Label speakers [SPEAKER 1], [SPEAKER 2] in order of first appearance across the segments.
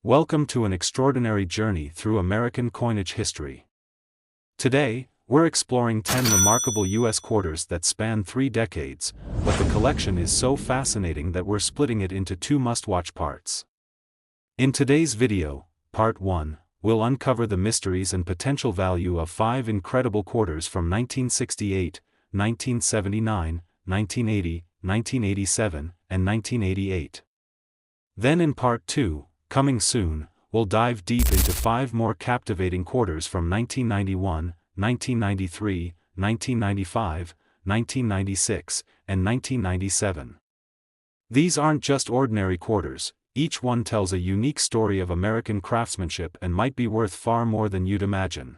[SPEAKER 1] Welcome to an extraordinary journey through American coinage history. Today, we're exploring 10 remarkable U.S. quarters that span 3 decades, but the collection is so fascinating that we're splitting it into 2 must-watch parts. In today's video, Part 1, we'll uncover the mysteries and potential value of 5 incredible quarters from 1968, 1979, 1980, 1987, and 1988. Then in Part 2, coming soon, we'll dive deep into 5 more captivating quarters from 1991, 1993, 1995, 1996, and 1997. These aren't just ordinary quarters, each one tells a unique story of American craftsmanship and might be worth far more than you'd imagine.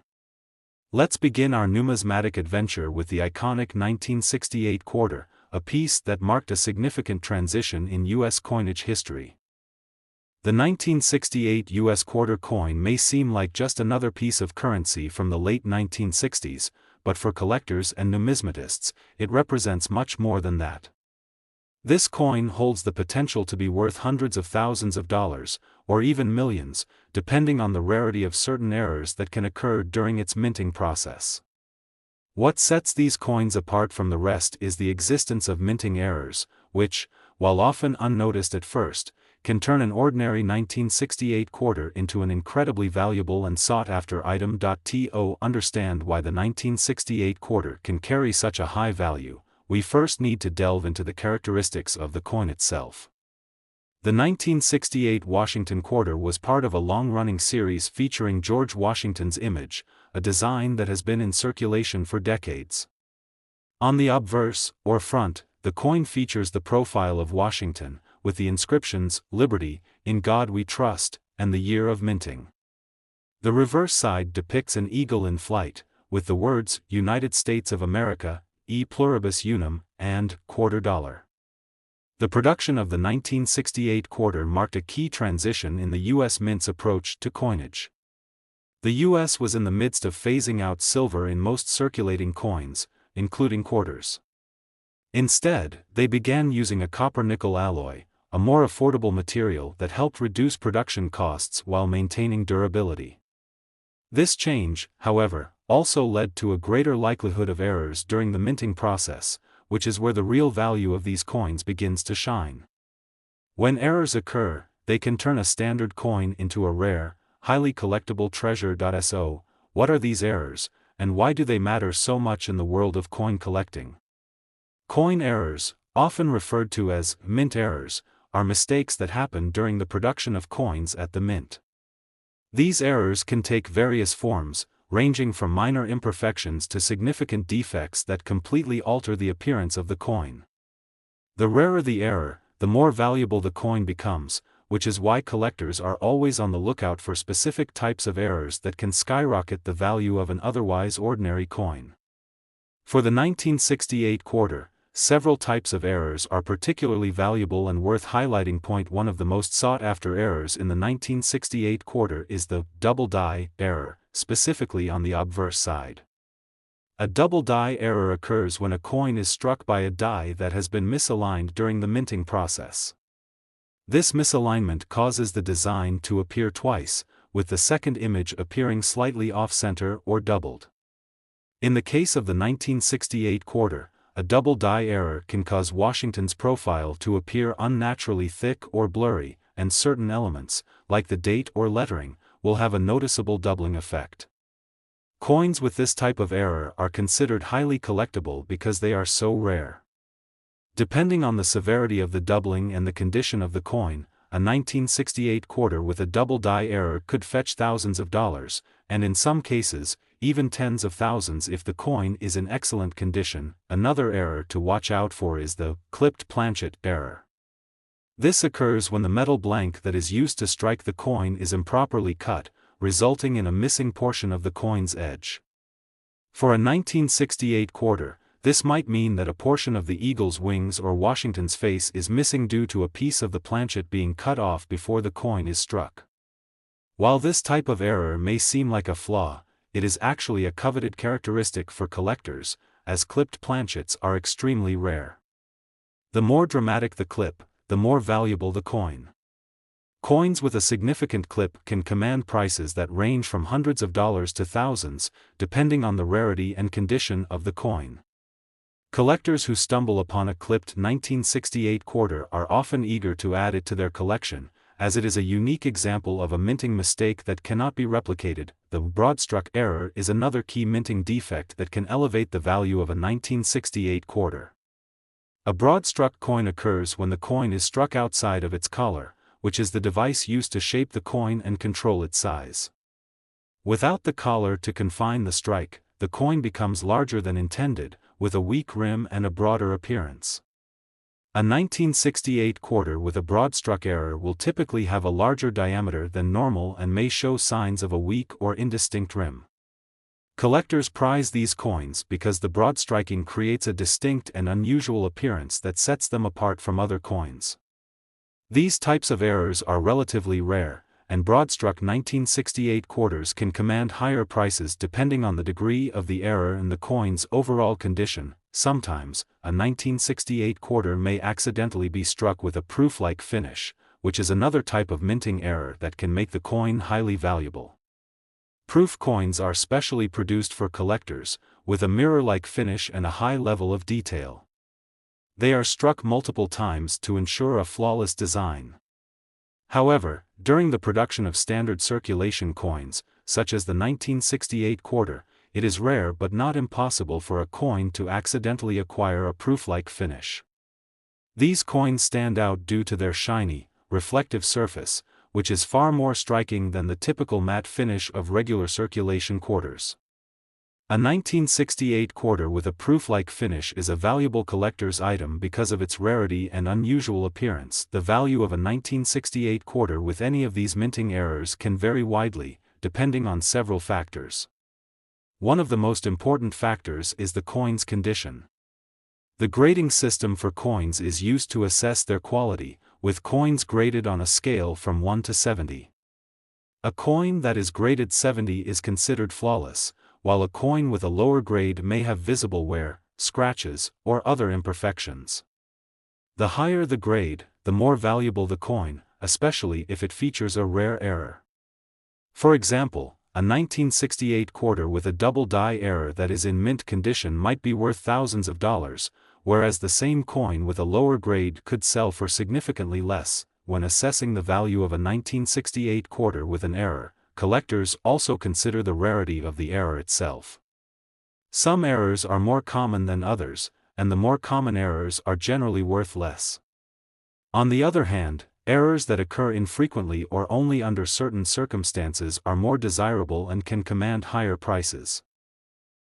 [SPEAKER 1] Let's begin our numismatic adventure with the iconic 1968 quarter, a piece that marked a significant transition in U.S. coinage history. The 1968 U.S. quarter coin may seem like just another piece of currency from the late 1960s, but for collectors and numismatists, it represents much more than that. This coin holds the potential to be worth hundreds of thousands of dollars, or even millions, depending on the rarity of certain errors that can occur during its minting process. What sets these coins apart from the rest is the existence of minting errors, which, while often unnoticed at first, can turn an ordinary 1968 quarter into an incredibly valuable and sought-after item. To understand why the 1968 quarter can carry such a high value, we first need to delve into the characteristics of the coin itself. The 1968 Washington quarter was part of a long-running series featuring George Washington's image, a design that has been in circulation for decades. On the obverse, or front, the coin features the profile of Washington, with the inscriptions, "Liberty, in God we trust," and the year of minting. The reverse side depicts an eagle in flight, with the words, "United States of America, e pluribus unum," and "quarter dollar." The production of the 1968 quarter marked a key transition in the U.S. Mint's approach to coinage. The U.S. was in the midst of phasing out silver in most circulating coins, including quarters. Instead, they began using a copper-nickel alloy, a more affordable material that helped reduce production costs while maintaining durability. This change, however, also led to a greater likelihood of errors during the minting process, which is where the real value of these coins begins to shine. When errors occur, they can turn a standard coin into a rare, highly collectible treasure. So, what are these errors, and why do they matter so much in the world of coin collecting? Coin errors, often referred to as mint errors, are mistakes that happen during the production of coins at the mint. These errors can take various forms, ranging from minor imperfections to significant defects that completely alter the appearance of the coin. The rarer the error, the more valuable the coin becomes, which is why collectors are always on the lookout for specific types of errors that can skyrocket the value of an otherwise ordinary coin. For the 1968 quarter, several types of errors are particularly valuable and worth highlighting. Point 1 of the most sought-after errors in the 1968 quarter is the double die error, specifically on the obverse side. A double die error occurs when a coin is struck by a die that has been misaligned during the minting process. This misalignment causes the design to appear twice, with the second image appearing slightly off-center or doubled. In the case of the 1968 quarter, a double die error can cause Washington's profile to appear unnaturally thick or blurry, and certain elements, like the date or lettering, will have a noticeable doubling effect. Coins with this type of error are considered highly collectible because they are so rare. Depending on the severity of the doubling and the condition of the coin, a 1968 quarter with a double die error could fetch thousands of dollars, and in some cases, even tens of thousands if the coin is in excellent condition. Another error to watch out for is the clipped planchet error. This occurs when the metal blank that is used to strike the coin is improperly cut, resulting in a missing portion of the coin's edge. For a 1968 quarter, this might mean that a portion of the eagle's wings or Washington's face is missing due to a piece of the planchet being cut off before the coin is struck. While this type of error may seem like a flaw, it is actually a coveted characteristic for collectors, as clipped planchets are extremely rare. The more dramatic the clip, the more valuable the coin. Coins with a significant clip can command prices that range from hundreds of dollars to thousands, depending on the rarity and condition of the coin. Collectors who stumble upon a clipped 1968 quarter are often eager to add it to their collection, as it is a unique example of a minting mistake that cannot be replicated. The broadstruck error is another key minting defect that can elevate the value of a 1968 quarter. A broadstruck coin occurs when the coin is struck outside of its collar, which is the device used to shape the coin and control its size. Without the collar to confine the strike, the coin becomes larger than intended, with a weak rim and a broader appearance. A 1968 quarter with a broadstruck error will typically have a larger diameter than normal and may show signs of a weak or indistinct rim. Collectors prize these coins because the broad striking creates a distinct and unusual appearance that sets them apart from other coins. These types of errors are relatively rare, and broadstruck 1968 quarters can command higher prices depending on the degree of the error and the coin's overall condition. Sometimes, a 1968 quarter may accidentally be struck with a proof-like finish, which is another type of minting error that can make the coin highly valuable. Proof coins are specially produced for collectors, with a mirror-like finish and a high level of detail. They are struck multiple times to ensure a flawless design. However, during the production of standard circulation coins, such as the 1968 quarter, it is rare but not impossible for a coin to accidentally acquire a proof-like finish. These coins stand out due to their shiny, reflective surface, which is far more striking than the typical matte finish of regular circulation quarters. A 1968 quarter with a proof-like finish is a valuable collector's item because of its rarity and unusual appearance. The value of a 1968 quarter with any of these minting errors can vary widely, depending on several factors. One of the most important factors is the coin's condition. The grading system for coins is used to assess their quality, with coins graded on a scale from 1 to 70. A coin that is graded 70 is considered flawless, while a coin with a lower grade may have visible wear, scratches, or other imperfections. The higher the grade, the more valuable the coin, especially if it features a rare error. For example, a 1968 quarter with a double die error that is in mint condition might be worth thousands of dollars, whereas the same coin with a lower grade could sell for significantly less. When assessing the value of a 1968 quarter with an error, collectors also consider the rarity of the error itself. Some errors are more common than others, and the more common errors are generally worth less. On the other hand, errors that occur infrequently or only under certain circumstances are more desirable and can command higher prices.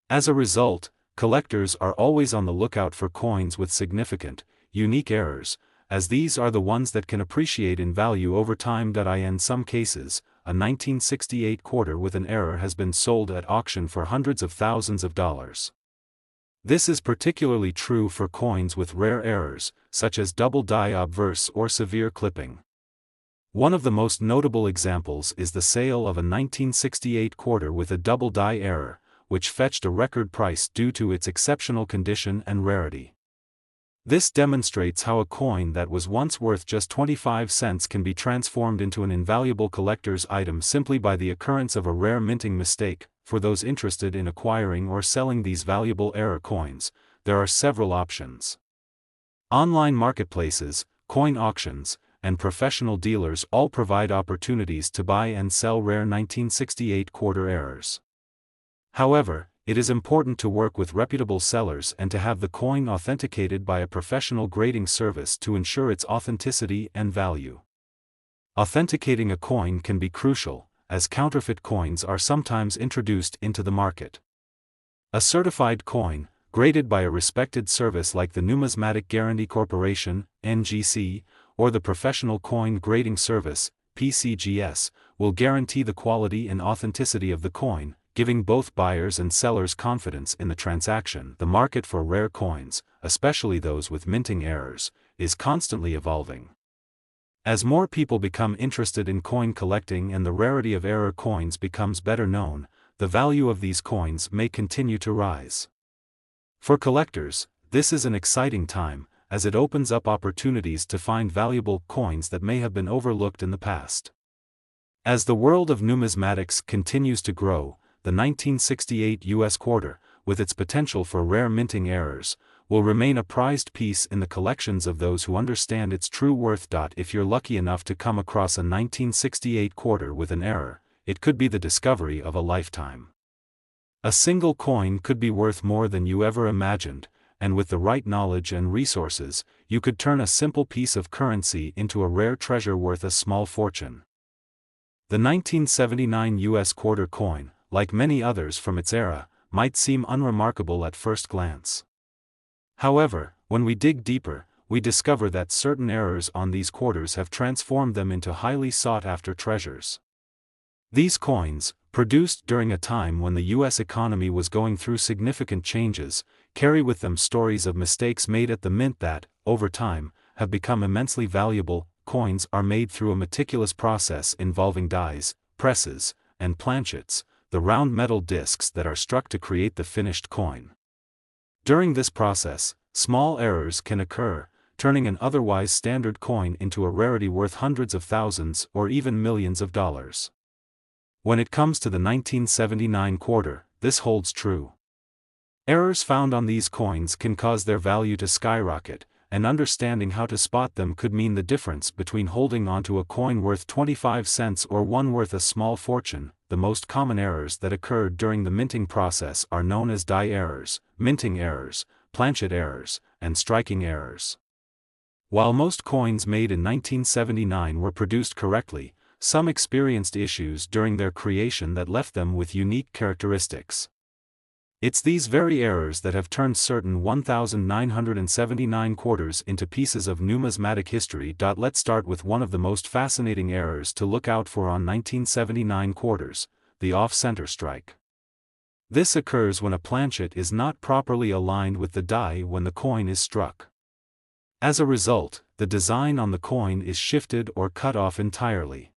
[SPEAKER 1] As a result, collectors are always on the lookout for coins with significant, unique errors, as these are the ones that can appreciate in value over time. In some cases, a 1968 quarter with an error has been sold at auction for hundreds of thousands of dollars. This is particularly true for coins with rare errors, such as double die obverse or severe clipping. One of the most notable examples is the sale of a 1968 quarter with a double die error, which fetched a record price due to its exceptional condition and rarity. This demonstrates how a coin that was once worth just 25 cents can be transformed into an invaluable collector's item simply by the occurrence of a rare minting mistake. For those interested in acquiring or selling these valuable error coins, there are several options. Online marketplaces, coin auctions, and professional dealers all provide opportunities to buy and sell rare 1968 quarter errors. However, it is important to work with reputable sellers and to have the coin authenticated by a professional grading service to ensure its authenticity and value. Authenticating a coin can be crucial, as counterfeit coins are sometimes introduced into the market. A certified coin, graded by a respected service like the Numismatic Guarantee Corporation, NGC, or the Professional Coin Grading Service, PCGS, will guarantee the quality and authenticity of the coin, giving both buyers and sellers confidence in the transaction. The market for rare coins, especially those with minting errors, is constantly evolving. As more people become interested in coin collecting and the rarity of error coins becomes better known, the value of these coins may continue to rise. For collectors, this is an exciting time, as it opens up opportunities to find valuable coins that may have been overlooked in the past. As the world of numismatics continues to grow, the 1968 U.S. quarter, with its potential for rare minting errors, will remain a prized piece in the collections of those who understand its true worth. If you're lucky enough to come across a 1968 quarter with an error, it could be the discovery of a lifetime. A single coin could be worth more than you ever imagined, and with the right knowledge and resources, you could turn a simple piece of currency into a rare treasure worth a small fortune. The 1979 U.S. quarter coin, like many others from its era, might seem unremarkable at first glance. However, when we dig deeper, we discover that certain errors on these quarters have transformed them into highly sought-after treasures. These coins, produced during a time when the U.S. economy was going through significant changes, carry with them stories of mistakes made at the mint that, over time, have become immensely valuable. Coins are made through a meticulous process involving dies, presses, and planchets, the round metal discs that are struck to create the finished coin. During this process, small errors can occur, turning an otherwise standard coin into a rarity worth hundreds of thousands or even millions of dollars. When it comes to the 1979 quarter, this holds true. Errors found on these coins can cause their value to skyrocket, and understanding how to spot them could mean the difference between holding onto a coin worth 25 cents or one worth a small fortune. The most common errors that occurred during the minting process are known as die errors, minting errors, planchet errors, and striking errors. While most coins made in 1979 were produced correctly, some experienced issues during their creation that left them with unique characteristics. It's these very errors that have turned certain 1,979 quarters into pieces of numismatic history. Let's start with one of the most fascinating errors to look out for on 1979 quarters, the off-center strike. This occurs when a planchet is not properly aligned with the die when the coin is struck. As a result, the design on the coin is shifted or cut off entirely.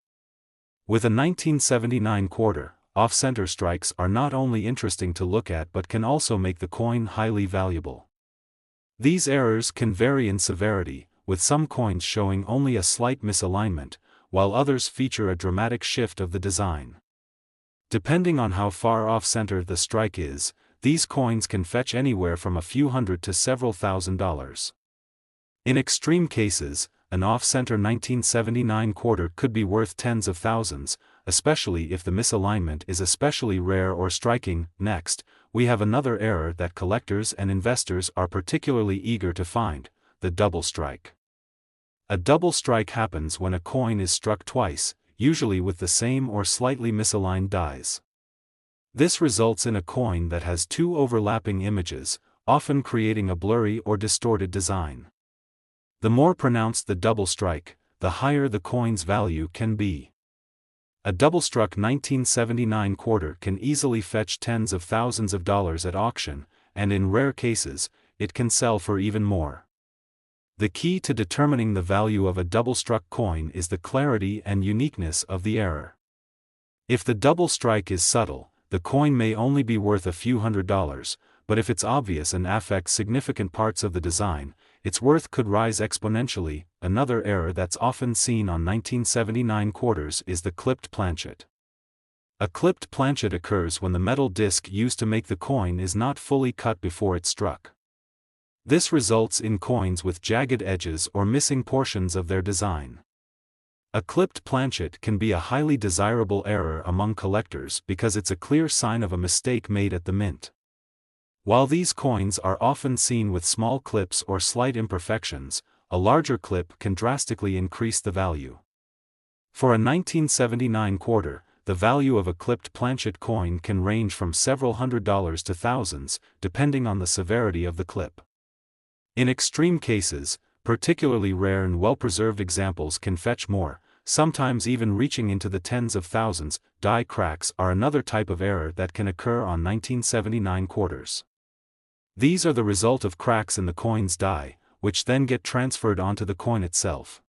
[SPEAKER 1] With a 1979 quarter, off-center strikes are not only interesting to look at but can also make the coin highly valuable. These errors can vary in severity, with some coins showing only a slight misalignment, while others feature a dramatic shift of the design. Depending on how far off-center the strike is, these coins can fetch anywhere from a few hundred to several $1,000s. In extreme cases, an off-center 1979 quarter could be worth tens of thousands, especially if the misalignment is especially rare or striking. Next, we have another error that collectors and investors are particularly eager to find: the double strike. A double strike happens when a coin is struck twice, usually with the same or slightly misaligned dies. This results in a coin that has two overlapping images, often creating a blurry or distorted design. The more pronounced the double strike, the higher the coin's value can be. A double-struck 1979 quarter can easily fetch tens of thousands of dollars at auction, and in rare cases, it can sell for even more. The key to determining the value of a double-struck coin is the clarity and uniqueness of the error. If the double strike is subtle, the coin may only be worth a few $100s, but if it's obvious and affects significant parts of the design, its worth could rise exponentially. Another error that's often seen on 1979 quarters is the clipped planchet. A clipped planchet occurs when the metal disc used to make the coin is not fully cut before it's struck. This results in coins with jagged edges or missing portions of their design. A clipped planchet can be a highly desirable error among collectors because it's a clear sign of a mistake made at the mint. While these coins are often seen with small clips or slight imperfections, a larger clip can drastically increase the value. For a 1979 quarter, the value of a clipped planchet coin can range from several $100s to thousands, depending on the severity of the clip. In extreme cases, particularly rare and well-preserved examples can fetch more, sometimes even reaching into the tens of thousands. Die cracks are another type of error that can occur on 1979 quarters. These are the result of cracks in the coin's die, which then get transferred onto the coin itself.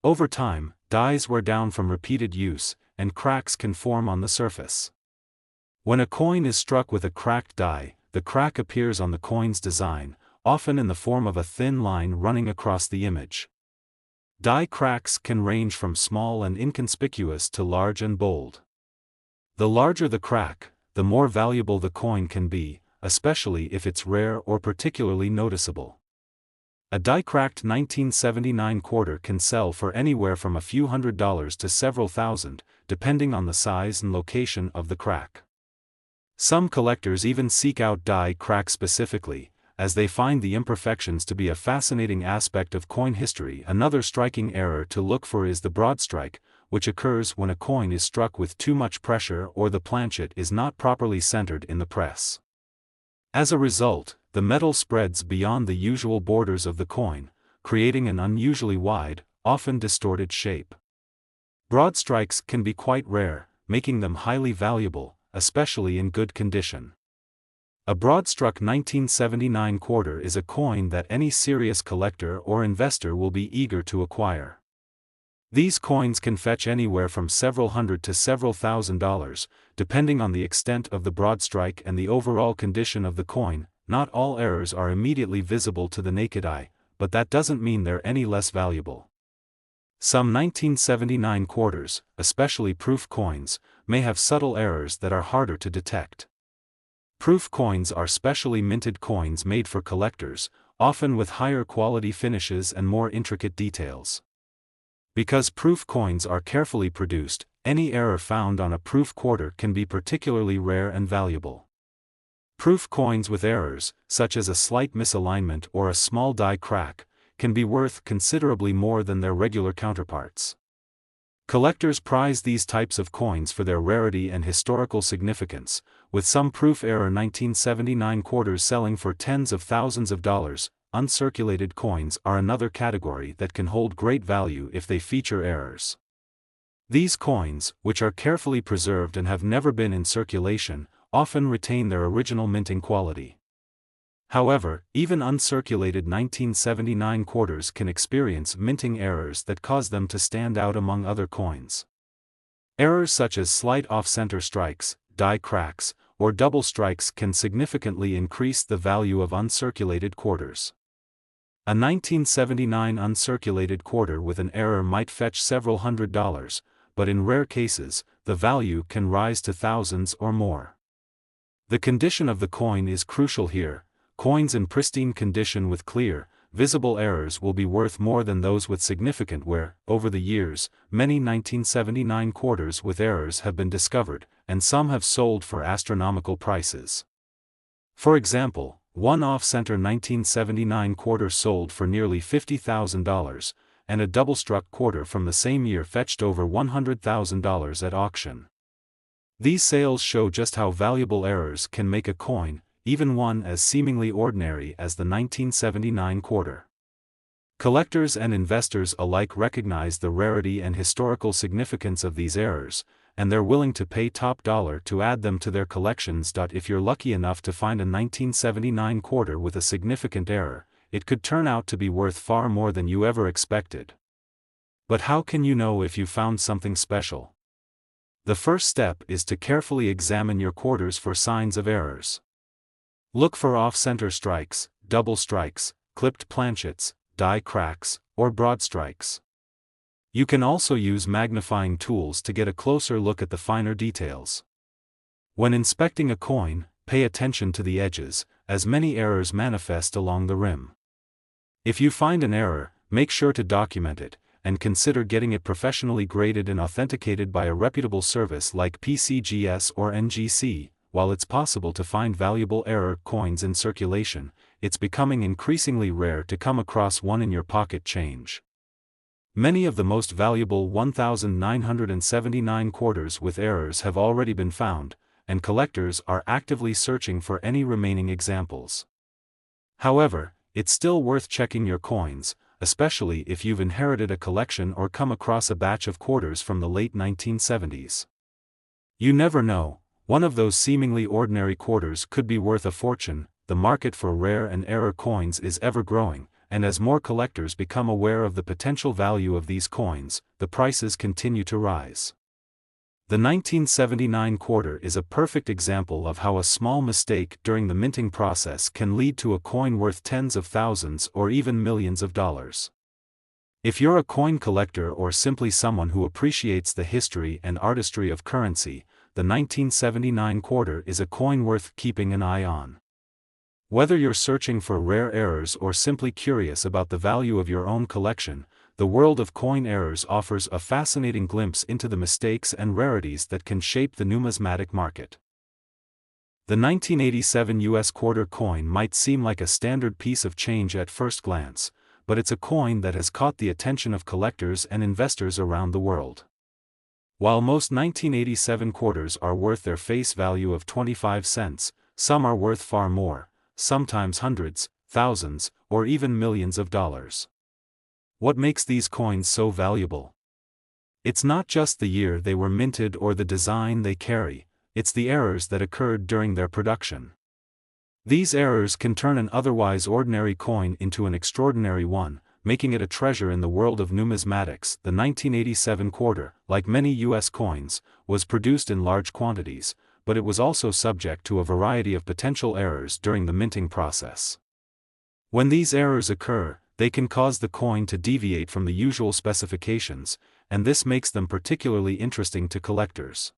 [SPEAKER 1] Over time, dies wear down from repeated use, and cracks can form on the surface. When a coin is struck with a cracked die, the crack appears on the coin's design, often in the form of a thin line running across the image. Die cracks can range from small and inconspicuous to large and bold. The larger the crack, the more valuable the coin can be, especially if it's rare or particularly noticeable. A die-cracked 1979 quarter can sell for anywhere from a few $100s to several thousand, depending on the size and location of the crack. Some collectors even seek out die cracks specifically, as they find the imperfections to be a fascinating aspect of coin history. Another striking error to look for is the broad strike, which occurs when a coin is struck with too much pressure or the planchet is not properly centered in the press. As a result, the metal spreads beyond the usual borders of the coin, creating an unusually wide, often distorted shape. Broad strikes can be quite rare, making them highly valuable, especially in good condition. A broad-struck 1979 quarter is a coin that any serious collector or investor will be eager to acquire. These coins can fetch anywhere from several hundred to several $1,000s, depending on the extent of the broad strike and the overall condition of the coin. Not all errors are immediately visible to the naked eye, but that doesn't mean they're any less valuable. Some 1979 quarters, especially proof coins, may have subtle errors that are harder to detect. Proof coins are specially minted coins made for collectors, often with higher quality finishes and more intricate details. Because proof coins are carefully produced, any error found on a proof quarter can be particularly rare and valuable. Proof coins with errors, such as a slight misalignment or a small die crack, can be worth considerably more than their regular counterparts. Collectors prize these types of coins for their rarity and historical significance, with some proof error 1979 quarters selling for tens of thousands of dollars. Uncirculated coins are another category that can hold great value if they feature errors. These coins, which are carefully preserved and have never been in circulation, often retain their original minting quality. However, even uncirculated 1979 quarters can experience minting errors that cause them to stand out among other coins. Errors such as slight off-center strikes, die cracks, or double strikes can significantly increase the value of uncirculated quarters. A 1979 uncirculated quarter with an error might fetch several $100s, but in rare cases, the value can rise to thousands or more. The condition of the coin is crucial here. Coins in pristine condition with clear, visible errors will be worth more than those with significant wear. Over the years, many 1979 quarters with errors have been discovered, and some have sold for astronomical prices. For example, one off-center 1979 quarter sold for nearly $50,000, and a double-struck quarter from the same year fetched over $100,000 at auction. These sales show just how valuable errors can make a coin, even one as seemingly ordinary as the 1979 quarter. Collectors and investors alike recognize the rarity and historical significance of these errors, and they're willing to pay top dollar to add them to their collections. If you're lucky enough to find a 1979 quarter with a significant error, it could turn out to be worth far more than you ever expected. But how can you know if you found something special? The first step is to carefully examine your quarters for signs of errors. Look for off-center strikes, double strikes, clipped planchets, die cracks, or broad strikes. You can also use magnifying tools to get a closer look at the finer details. When inspecting a coin, pay attention to the edges, as many errors manifest along the rim. If you find an error, make sure to document it, and consider getting it professionally graded and authenticated by a reputable service like PCGS or NGC. While it's possible to find valuable error coins in circulation, it's becoming increasingly rare to come across one in your pocket change. Many of the most valuable 1979 quarters with errors have already been found, and collectors are actively searching for any remaining examples. However, it's still worth checking your coins, especially if you've inherited a collection or come across a batch of quarters from the late 1970s. You never know. One of those seemingly ordinary quarters could be worth a fortune. The market for rare and error coins is ever growing, and as more collectors become aware of the potential value of these coins, the prices continue to rise. The 1979 quarter is a perfect example of how a small mistake during the minting process can lead to a coin worth tens of thousands or even millions of dollars. If you're a coin collector or simply someone who appreciates the history and artistry of currency, the 1979 quarter is a coin worth keeping an eye on. Whether you're searching for rare errors or simply curious about the value of your own collection, the world of coin errors offers a fascinating glimpse into the mistakes and rarities that can shape the numismatic market. The 1987 U.S. quarter coin might seem like a standard piece of change at first glance, but it's a coin that has caught the attention of collectors and investors around the world. While most 1987 quarters are worth their face value of 25 cents, some are worth far more, sometimes hundreds, thousands, or even millions of dollars. What makes these coins so valuable? It's not just the year they were minted or the design they carry, it's the errors that occurred during their production. These errors can turn an otherwise ordinary coin into an extraordinary one, making it a treasure in the world of numismatics. The 1987 quarter, like many U.S. coins, was produced in large quantities, but it was also subject to a variety of potential errors during the minting process. When these errors occur, they can cause the coin to deviate from the usual specifications, and this makes them particularly interesting to collectors.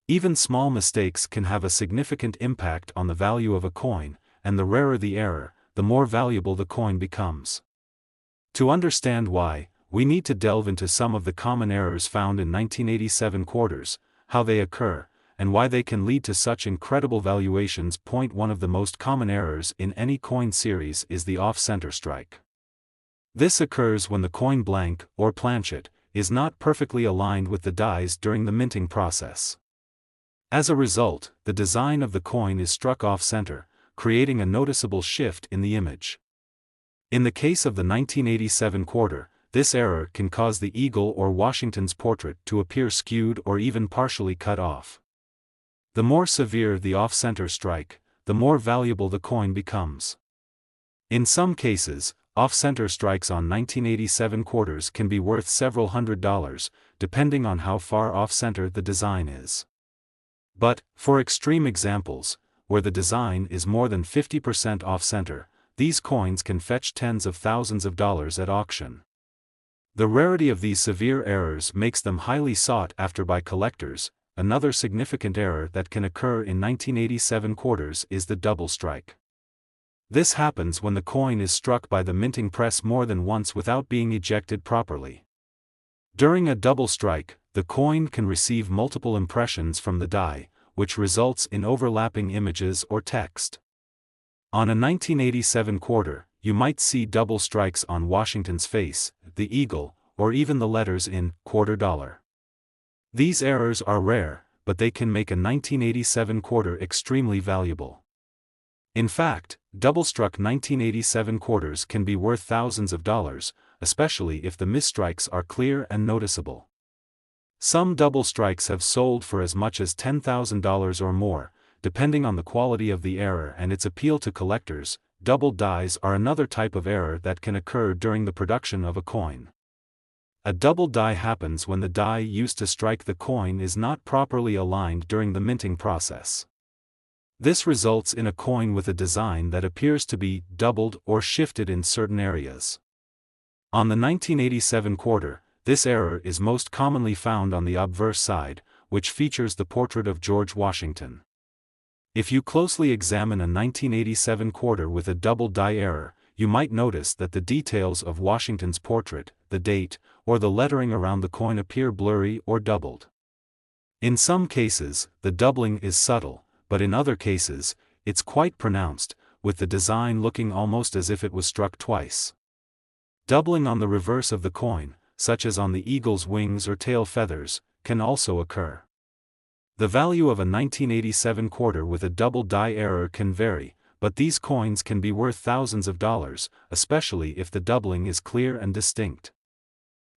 [SPEAKER 1] Even small mistakes can have a significant impact on the value of a coin, and the rarer the error, the more valuable the coin becomes. To understand why, we need to delve into some of the common errors found in 1987 quarters, how they occur, and why they can lead to such incredible valuations. One of the most common errors in any coin series is the off-center strike. This occurs when the coin blank, or planchet, is not perfectly aligned with the dies during the minting process. As a result, the design of the coin is struck off-center, creating a noticeable shift in the image. In the case of the 1987 quarter, this error can cause the eagle or Washington's portrait to appear skewed or even partially cut off. The more severe the off-center strike, the more valuable the coin becomes. In some cases, off-center strikes on 1987 quarters can be worth several $100s, depending on how far off-center the design is. But, for extreme examples, where the design is more than 50% off-center, these coins can fetch tens of thousands of dollars at auction. The rarity of these severe errors makes them highly sought after by collectors. Another significant error that can occur in 1987 quarters is the double strike. This happens when the coin is struck by the minting press more than once without being ejected properly. During a double strike, the coin can receive multiple impressions from the die, which results in overlapping images or text. On a 1987 quarter, you might see double strikes on Washington's face, the eagle, or even the letters in quarter dollar. These errors are rare, but they can make a 1987 quarter extremely valuable. In fact, double-struck 1987 quarters can be worth thousands of dollars, especially if the misstrikes are clear and noticeable. Some double strikes have sold for as much as $10,000 or more, depending on the quality of the error and its appeal to collectors. Double dies are another type of error that can occur during the production of a coin. A double die happens when the die used to strike the coin is not properly aligned during the minting process. This results in a coin with a design that appears to be doubled or shifted in certain areas. On the 1987 quarter, this error is most commonly found on the obverse side, which features the portrait of George Washington. If you closely examine a 1987 quarter with a double die error, you might notice that the details of Washington's portrait, the date, or the lettering around the coin appear blurry or doubled. In some cases, the doubling is subtle, but in other cases, it's quite pronounced, with the design looking almost as if it was struck twice. Doubling on the reverse of the coin, such as on the eagle's wings or tail feathers, can also occur. The value of a 1987 quarter with a double die error can vary, but these coins can be worth thousands of dollars, especially if the doubling is clear and distinct.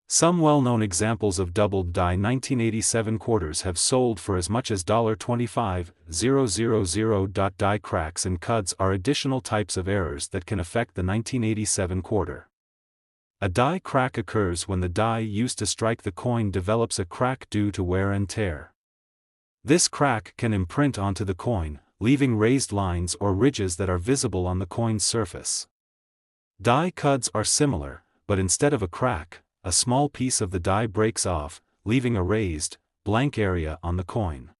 [SPEAKER 1] Some well-known examples of doubled die 1987 quarters have sold for as much as $25,000. Die cracks and cuds are additional types of errors that can affect the 1987 quarter. A die crack occurs when the die used to strike the coin develops a crack due to wear and tear. This crack can imprint onto the coin, leaving raised lines or ridges that are visible on the coin's surface. Die cuts are similar, but instead of a crack, a small piece of the die breaks off, leaving a raised, blank area on the coin.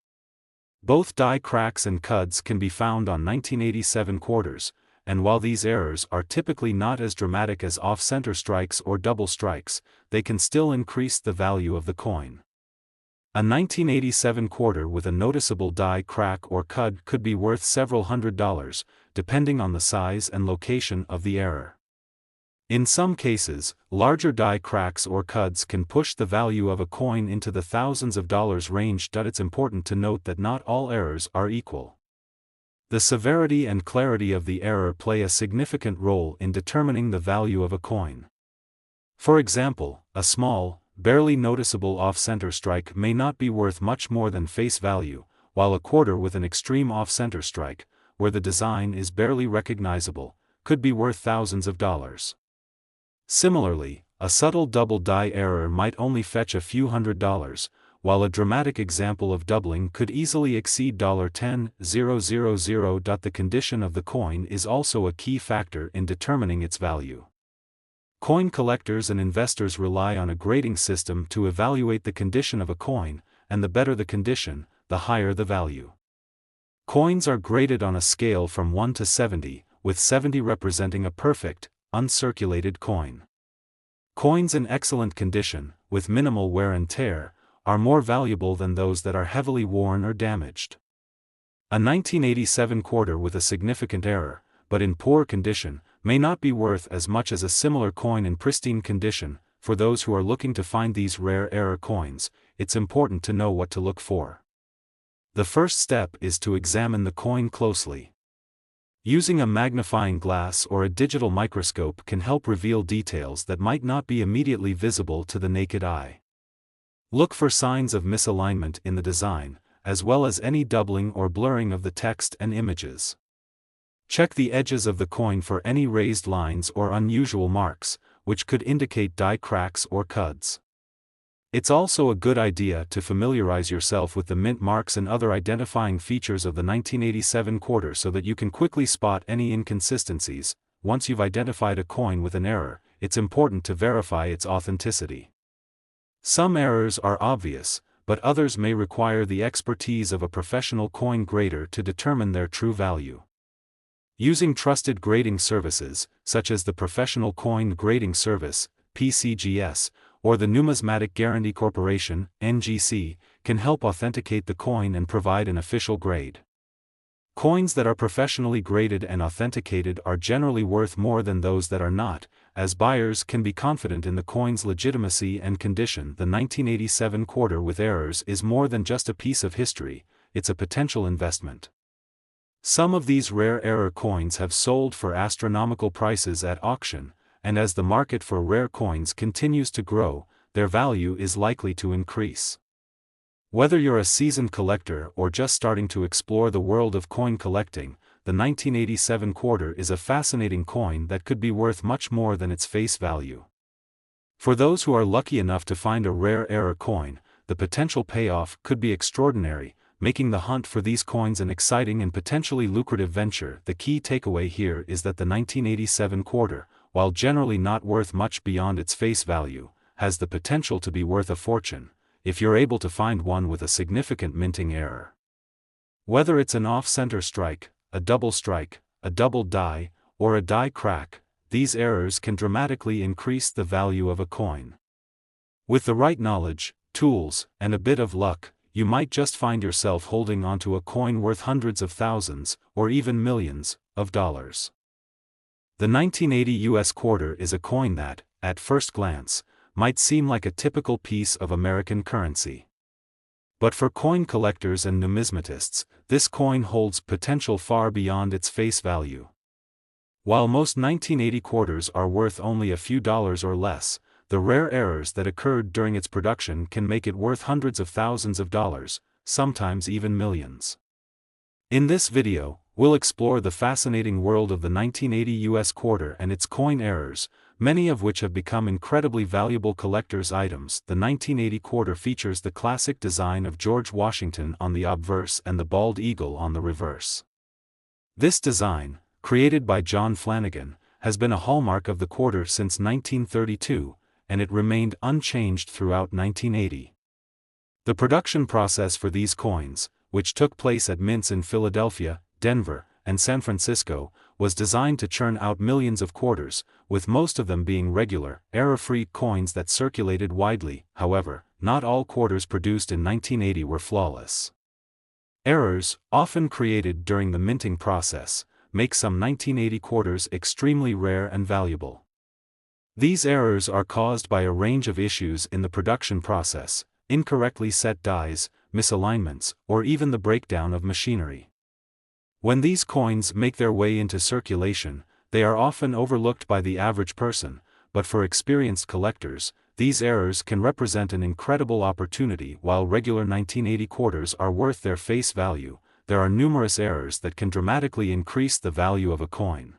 [SPEAKER 1] Both die cracks and cuts can be found on 1987 quarters, and while these errors are typically not as dramatic as off-center strikes or double strikes, they can still increase the value of the coin. A 1987 quarter with a noticeable die crack or cut could be worth several $100s, depending on the size and location of the error. In some cases, larger die cracks or cuts can push the value of a coin into the thousands of dollars range. It's important to note that not all errors are equal. The severity and clarity of the error play a significant role in determining the value of a coin. For example, a small, barely noticeable off-center strike may not be worth much more than face value, while a quarter with an extreme off-center strike, where the design is barely recognizable, could be worth thousands of dollars. Similarly, a subtle double die error might only fetch a few $100s, while a dramatic example of doubling could easily exceed $10,000. The condition of the coin is also a key factor in determining its value. Coin collectors and investors rely on a grading system to evaluate the condition of a coin, and the better the condition, the higher the value. Coins are graded on a scale from 1 to 70, with 70 representing a perfect, uncirculated coin. Coins in excellent condition, with minimal wear and tear, are more valuable than those that are heavily worn or damaged. A 1987 quarter with a significant error, but in poor condition, may not be worth as much as a similar coin in pristine condition. For those who are looking to find these rare error coins, it's important to know what to look for. The first step is to examine the coin closely. Using a magnifying glass or a digital microscope can help reveal details that might not be immediately visible to the naked eye. Look for signs of misalignment in the design, as well as any doubling or blurring of the text and images. Check the edges of the coin for any raised lines or unusual marks, which could indicate die cracks or cuts. It's also a good idea to familiarize yourself with the mint marks and other identifying features of the 1987 quarter so that you can quickly spot any inconsistencies. Once you've identified a coin with an error, it's important to verify its authenticity. Some errors are obvious, but others may require the expertise of a professional coin grader to determine their true value. Using trusted grading services, such as the Professional Coin Grading Service, PCGS, or the Numismatic Guarantee Corporation, NGC, can help authenticate the coin and provide an official grade. Coins that are professionally graded and authenticated are generally worth more than those that are not, as buyers can be confident in the coin's legitimacy and condition. The 1987 quarter with errors is more than just a piece of history, it's a potential investment. Some of these rare error coins have sold for astronomical prices at auction, and as the market for rare coins continues to grow, their value is likely to increase. Whether you're a seasoned collector or just starting to explore the world of coin collecting, the 1987 quarter is a fascinating coin that could be worth much more than its face value. For those who are lucky enough to find a rare error coin, the potential payoff could be extraordinary, making the hunt for these coins an exciting and potentially lucrative venture. The key takeaway here is that the 1987 quarter, while generally not worth much beyond its face value, has the potential to be worth a fortune, if you're able to find one with a significant minting error. Whether it's an off-center strike, a double die, or a die crack, these errors can dramatically increase the value of a coin. With the right knowledge, tools, and a bit of luck, you might just find yourself holding onto a coin worth hundreds of thousands, or even millions, of dollars. The 1980 U.S. quarter is a coin that, at first glance, might seem like a typical piece of American currency. But for coin collectors and numismatists, this coin holds potential far beyond its face value. While most 1980 quarters are worth only a few dollars or less, the rare errors that occurred during its production can make it worth hundreds of thousands of dollars, sometimes even millions. In this video, we'll explore the fascinating world of the 1980 U.S. quarter and its coin errors, many of which have become incredibly valuable collector's items. The 1980 quarter features the classic design of George Washington on the obverse and the bald eagle on the reverse. This design, created by John Flanagan, has been a hallmark of the quarter since 1932, and it remained unchanged throughout 1980. The production process for these coins, which took place at mints in Philadelphia, Denver, and San Francisco, was designed to churn out millions of quarters, with most of them being regular, error-free coins that circulated widely. However, not all quarters produced in 1980 were flawless. Errors, often created during the minting process, make some 1980 quarters extremely rare and valuable. These errors are caused by a range of issues in the production process: incorrectly set dies, misalignments, or even the breakdown of machinery. When these coins make their way into circulation, they are often overlooked by the average person, but for experienced collectors, these errors can represent an incredible opportunity. While regular 1980 quarters are worth their face value, there are numerous errors that can dramatically increase the value of a coin.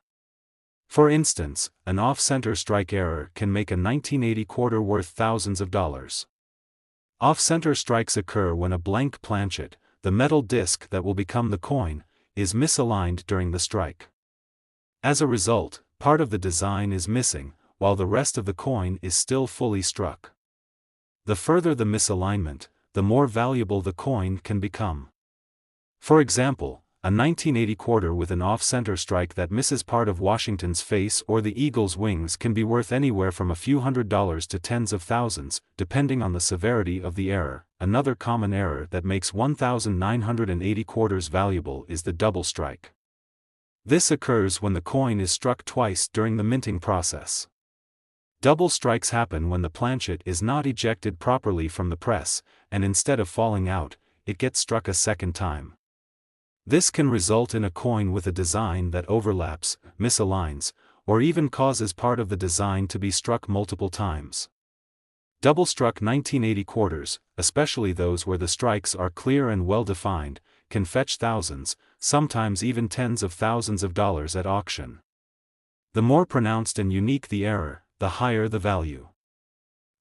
[SPEAKER 1] For instance, an off-center strike error can make a 1980 quarter worth thousands of dollars. Off-center strikes occur when a blank planchet, the metal disc that will become the coin, is misaligned during the strike. As a result, part of the design is missing, while the rest of the coin is still fully struck. The further the misalignment, the more valuable the coin can become. For example, a 1980 quarter with an off-center strike that misses part of Washington's face or the eagle's wings can be worth anywhere from a few $100s to tens of thousands, depending on the severity of the error. Another common error that makes 1980 quarters valuable is the double strike. This occurs when the coin is struck twice during the minting process. Double strikes happen when the planchet is not ejected properly from the press, and instead of falling out, it gets struck a second time. This can result in a coin with a design that overlaps, misaligns, or even causes part of the design to be struck multiple times. Double-struck 1980 quarters, especially those where the strikes are clear and well-defined, can fetch thousands, sometimes even tens of thousands of dollars at auction. The more pronounced and unique the error, the higher the value.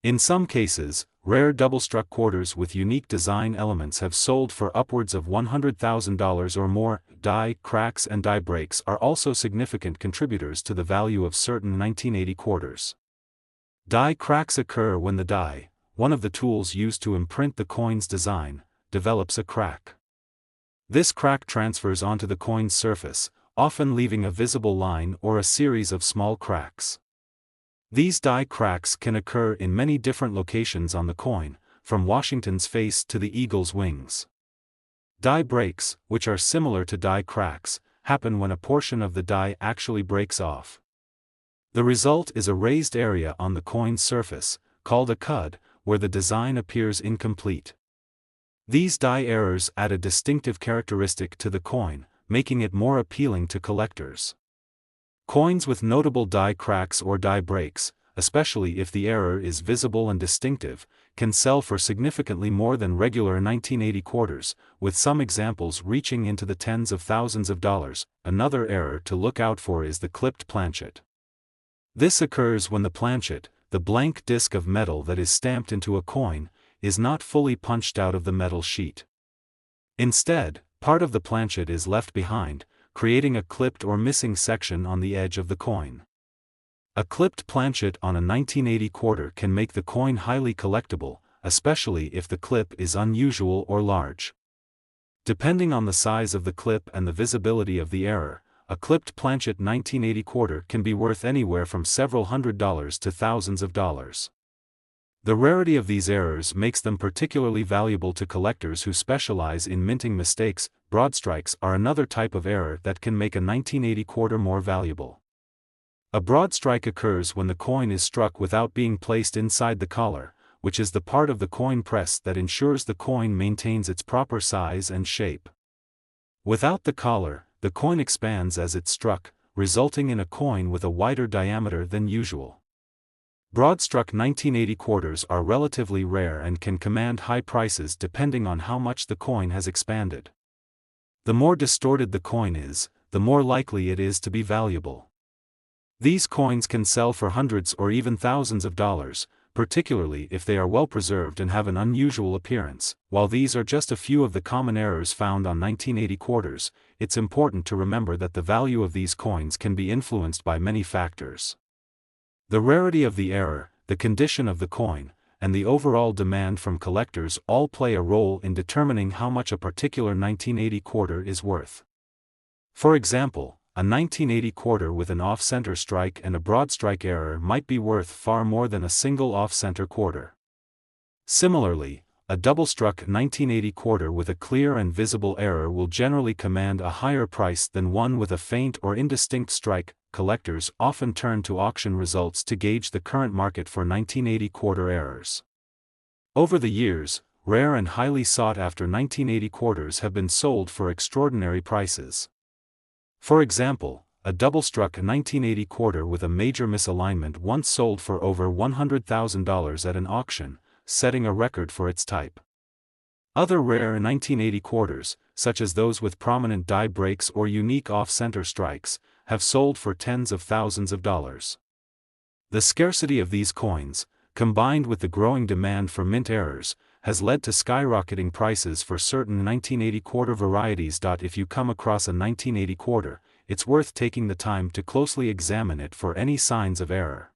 [SPEAKER 1] In some cases, rare double-struck quarters with unique design elements have sold for upwards of $100,000 or more. Die cracks and die breaks are also significant contributors to the value of certain 1980 quarters. Die cracks occur when the die, one of the tools used to imprint the coin's design, develops a crack. This crack transfers onto the coin's surface, often leaving a visible line or a series of small cracks. These die cracks can occur in many different locations on the coin, from Washington's face to the eagle's wings. Die breaks, which are similar to die cracks, happen when a portion of the die actually breaks off. The result is a raised area on the coin's surface, called a cud, where the design appears incomplete. These die errors add a distinctive characteristic to the coin, making it more appealing to collectors. Coins with notable die cracks or die breaks, especially if the error is visible and distinctive, can sell for significantly more than regular 1980 quarters, with some examples reaching into the tens of thousands of dollars. Another error to look out for is the clipped planchet. This occurs when the planchet, the blank disc of metal that is stamped into a coin, is not fully punched out of the metal sheet. Instead, part of the planchet is left behind, creating a clipped or missing section on the edge of the coin. A clipped planchet on a 1980 quarter can make the coin highly collectible, especially if the clip is unusual or large. Depending on the size of the clip and the visibility of the error, a clipped planchet 1980 quarter can be worth anywhere from several $100s to thousands of dollars. The rarity of these errors makes them particularly valuable to collectors who specialize in minting mistakes. Broad strikes are another type of error that can make a 1980 quarter more valuable. A broad strike occurs when the coin is struck without being placed inside the collar, which is the part of the coin press that ensures the coin maintains its proper size and shape. Without the collar, the coin expands as it's struck, resulting in a coin with a wider diameter than usual. Broad-struck 1980 quarters are relatively rare and can command high prices depending on how much the coin has expanded. The more distorted the coin is, the more likely it is to be valuable. These coins can sell for hundreds or even thousands of dollars, particularly if they are well preserved and have an unusual appearance. While these are just a few of the common errors found on 1980 quarters, it's important to remember that the value of these coins can be influenced by many factors. The rarity of the error, the condition of the coin, and the overall demand from collectors all play a role in determining how much a particular 1980 quarter is worth. For example, a 1980 quarter with an off-center strike and a broad strike error might be worth far more than a single off-center quarter. Similarly, a double-struck 1980 quarter with a clear and visible error will generally command a higher price than one with a faint or indistinct strike. Collectors often turn to auction results to gauge the current market for 1980 quarter errors. Over the years, rare and highly sought-after 1980 quarters have been sold for extraordinary prices. For example, a double-struck 1980 quarter with a major misalignment once sold for over $100,000 at an auction, setting a record for its type. Other rare 1980 quarters, such as those with prominent die breaks or unique off-center strikes, have sold for tens of thousands of dollars. The scarcity of these coins, combined with the growing demand for mint errors, has led to skyrocketing prices for certain 1980 quarter varieties. If you come across a 1980 quarter, it's worth taking the time to closely examine it for any signs of error.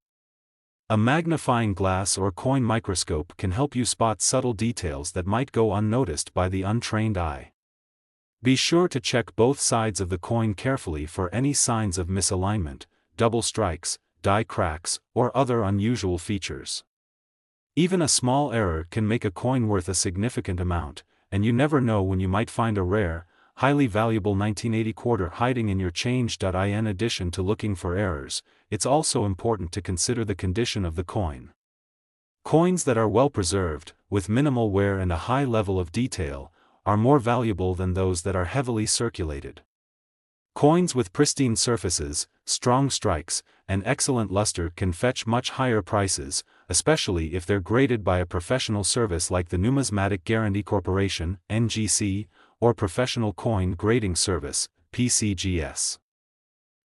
[SPEAKER 1] A magnifying glass or coin microscope can help you spot subtle details that might go unnoticed by the untrained eye. Be sure to check both sides of the coin carefully for any signs of misalignment, double strikes, die cracks, or other unusual features. Even a small error can make a coin worth a significant amount, and you never know when you might find a rare, highly valuable 1980 quarter hiding in your change. In addition to looking for errors, it's also important to consider the condition of the coin. Coins that are well preserved, with minimal wear and a high level of detail, are more valuable than those that are heavily circulated. Coins with pristine surfaces, strong strikes, and excellent luster can fetch much higher prices, especially if they're graded by a professional service like the Numismatic Guarantee Corporation (NGC), or Professional Coin Grading Service (PCGS).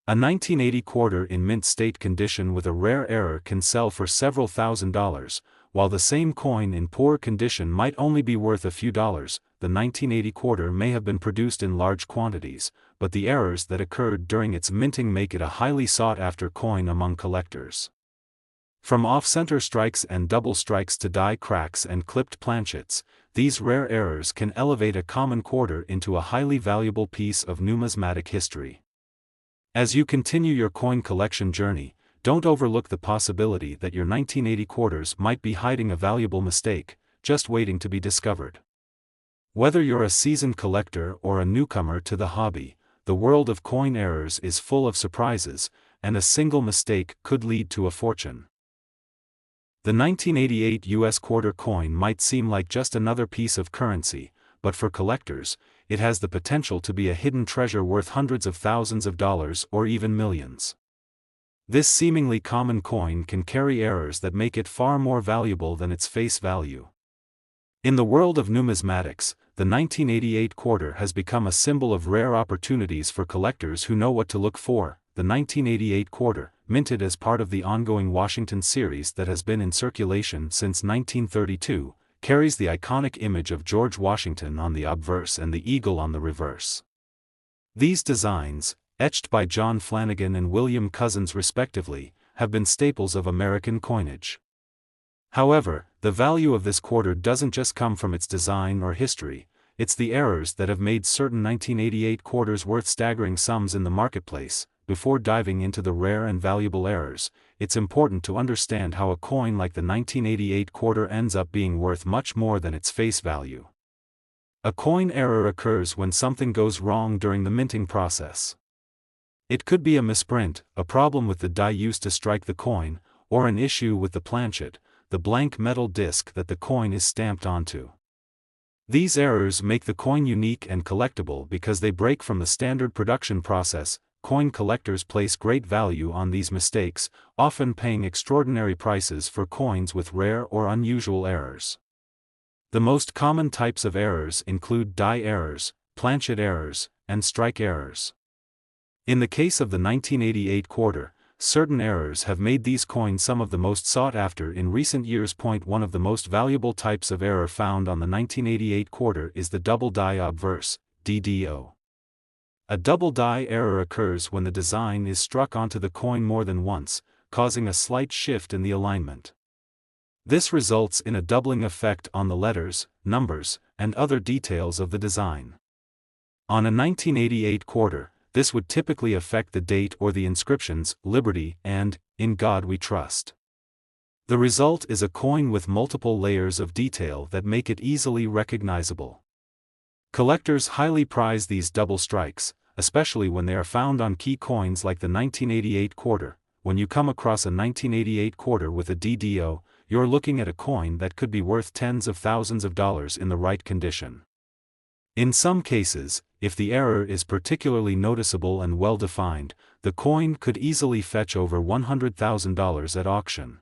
[SPEAKER 1] A 1980 quarter in mint state condition with a rare error can sell for several $1,000s, while the same coin in poor condition might only be worth a few dollars. The 1980 quarter may have been produced in large quantities, but the errors that occurred during its minting make it a highly sought-after coin among collectors. From off-center strikes and double strikes to die cracks and clipped planchets, these rare errors can elevate a common quarter into a highly valuable piece of numismatic history. As you continue your coin collection journey, don't overlook the possibility that your 1980 quarters might be hiding a valuable mistake, just waiting to be discovered. Whether you're a seasoned collector or a newcomer to the hobby, the world of coin errors is full of surprises, and a single mistake could lead to a fortune. The 1988 U.S. quarter coin might seem like just another piece of currency, but for collectors, it has the potential to be a hidden treasure worth hundreds of thousands of dollars or even millions. This seemingly common coin can carry errors that make it far more valuable than its face value. In the world of numismatics, the 1988 quarter has become a symbol of rare opportunities for collectors who know what to look for. The 1988 quarter, minted as part of the ongoing Washington series that has been in circulation since 1932, carries the iconic image of George Washington on the obverse and the eagle on the reverse. These designs, etched by John Flanagan and William Cousins respectively, have been staples of American coinage. However, the value of this quarter doesn't just come from its design or history, it's the errors that have made certain 1988 quarters worth staggering sums in the marketplace. Before diving into the rare and valuable errors, it's important to understand how a coin like the 1988 quarter ends up being worth much more than its face value. A coin error occurs when something goes wrong during the minting process. It could be a misprint, a problem with the die used to strike the coin, or an issue with the planchet, the blank metal disc that the coin is stamped onto. These errors make the coin unique and collectible because they break from the standard production process. Coin collectors place great value on these mistakes, often paying extraordinary prices for coins with rare or unusual errors. The most common types of errors include die errors, planchet errors, and strike errors. In the case of the 1988 quarter, certain errors have made these coins some of the most sought after in recent years. One of the most valuable types of error found on the 1988 quarter is the double die obverse, DDO. A double die error occurs when the design is struck onto the coin more than once, causing a slight shift in the alignment. This results in a doubling effect on the letters, numbers, and other details of the design. On a 1988 quarter, this would typically affect the date or the inscriptions, "Liberty" and "In God We Trust." The result is a coin with multiple layers of detail that make it easily recognizable. Collectors highly prize these double strikes, especially when they are found on key coins like the 1988 quarter. When you come across a 1988 quarter with a DDO, you're looking at a coin that could be worth tens of thousands of dollars in the right condition. In some cases, if the error is particularly noticeable and well-defined, the coin could easily fetch over $100,000 at auction.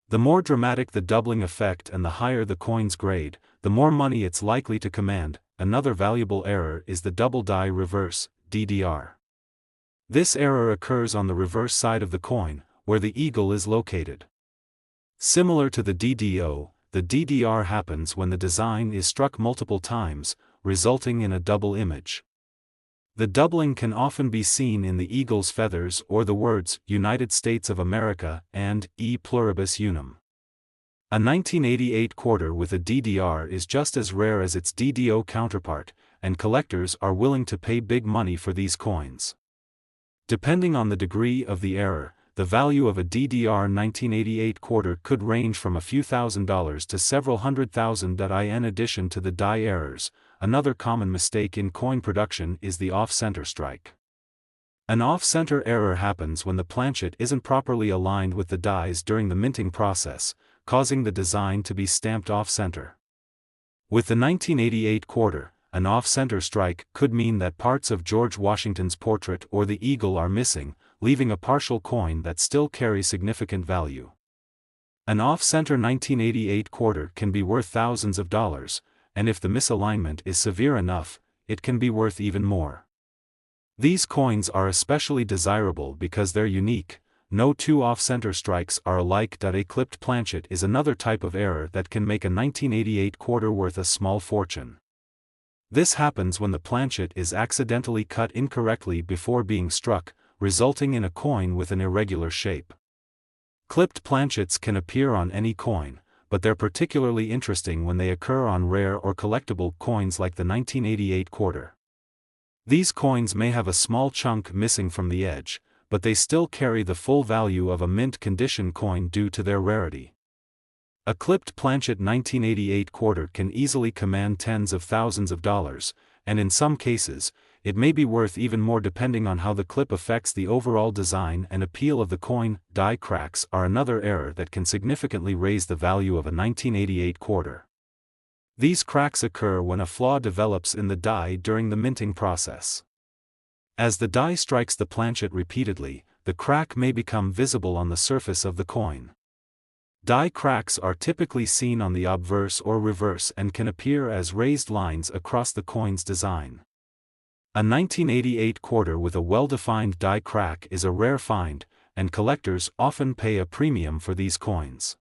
[SPEAKER 1] The more dramatic the doubling effect and the higher the coin's grade, the more money it's likely to command. Another valuable error is the double die reverse, DDR. This error occurs on the reverse side of the coin, where the eagle is located. Similar to the DDO, the DDR happens when the design is struck multiple times, resulting in a double image. The doubling can often be seen in the eagle's feathers or the words "United States of America" and "E pluribus unum." A 1988 quarter with a DDR is just as rare as its DDO counterpart, and collectors are willing to pay big money for these coins. Depending on the degree of the error, the value of a DDR 1988 quarter could range from a few $1,000s to several $100,000. In addition to the die errors, another common mistake in coin production is the off-center strike. An off-center error happens when the planchet isn't properly aligned with the dies during the minting process, causing the design to be stamped off-center. With the 1988 quarter, an off-center strike could mean that parts of George Washington's portrait or the eagle are missing, leaving a partial coin that still carries significant value. An off-center 1988 quarter can be worth thousands of dollars, and if the misalignment is severe enough, it can be worth even more. These coins are especially desirable because they're unique. No two off-center strikes are alike. A clipped planchet is another type of error that can make a 1988 quarter worth a small fortune. This happens when the planchet is accidentally cut incorrectly before being struck, resulting in a coin with an irregular shape. Clipped planchets can appear on any coin, but they're particularly interesting when they occur on rare or collectible coins like the 1988 quarter. These coins may have a small chunk missing from the edge, but they still carry the full value of a mint-condition coin due to their rarity. A clipped planchet 1988 quarter can easily command tens of thousands of dollars, and in some cases, it may be worth even more depending on how the clip affects the overall design and appeal of the coin. Die cracks are another error that can significantly raise the value of a 1988 quarter. These cracks occur when a flaw develops in the die during the minting process. As the die strikes the planchet repeatedly, the crack may become visible on the surface of the coin. Die cracks are typically seen on the obverse or reverse and can appear as raised lines across the coin's design. A 1988 quarter with a well-defined die crack is a rare find, and collectors often pay a premium for these coins.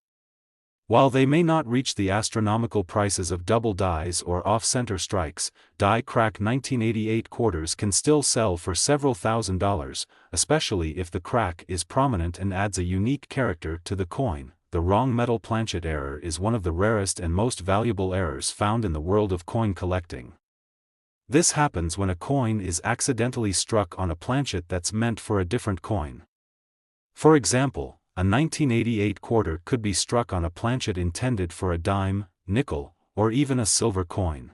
[SPEAKER 1] While they may not reach the astronomical prices of double dies or off-center strikes, die crack 1988 quarters can still sell for several $1,000s, especially if the crack is prominent and adds a unique character to the coin. The wrong metal planchet error is one of the rarest and most valuable errors found in the world of coin collecting. This happens when a coin is accidentally struck on a planchet that's meant for a different coin. For example, a 1988 quarter could be struck on a planchet intended for a dime, nickel, or even a silver coin.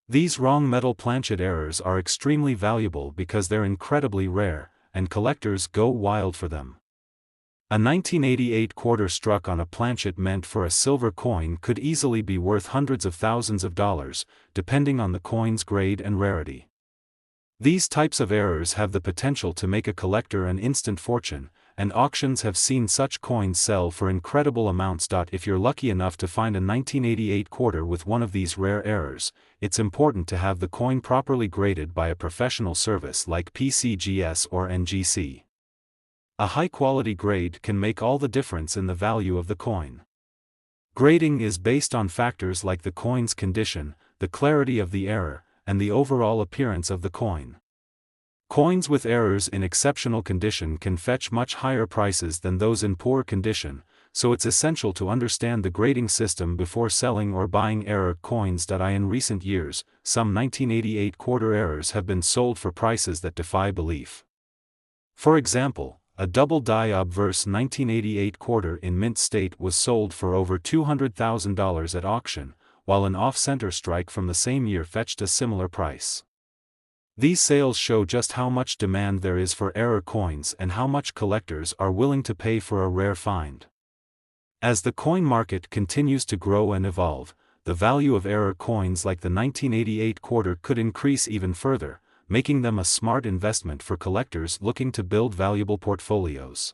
[SPEAKER 1] These wrong metal planchet errors are extremely valuable because they're incredibly rare, and collectors go wild for them. A 1988 quarter struck on a planchet meant for a silver coin could easily be worth hundreds of thousands of dollars, depending on the coin's grade and rarity. These types of errors have the potential to make a collector an instant fortune, and auctions have seen such coins sell for incredible amounts. If you're lucky enough to find a 1988 quarter with one of these rare errors, it's important to have the coin properly graded by a professional service like PCGS or NGC. A high-quality grade can make all the difference in the value of the coin. Grading is based on factors like the coin's condition, the clarity of the error, and the overall appearance of the coin. Coins with errors in exceptional condition can fetch much higher prices than those in poor condition, so it's essential to understand the grading system before selling or buying error coins. In recent years, some 1988 quarter errors have been sold for prices that defy belief. For example, a double die obverse 1988 quarter in mint state was sold for over $200,000 at auction, while an off-center strike from the same year fetched a similar price. These sales show just how much demand there is for error coins and how much collectors are willing to pay for a rare find. As the coin market continues to grow and evolve, the value of error coins like the 1988 quarter could increase even further, making them a smart investment for collectors looking to build valuable portfolios.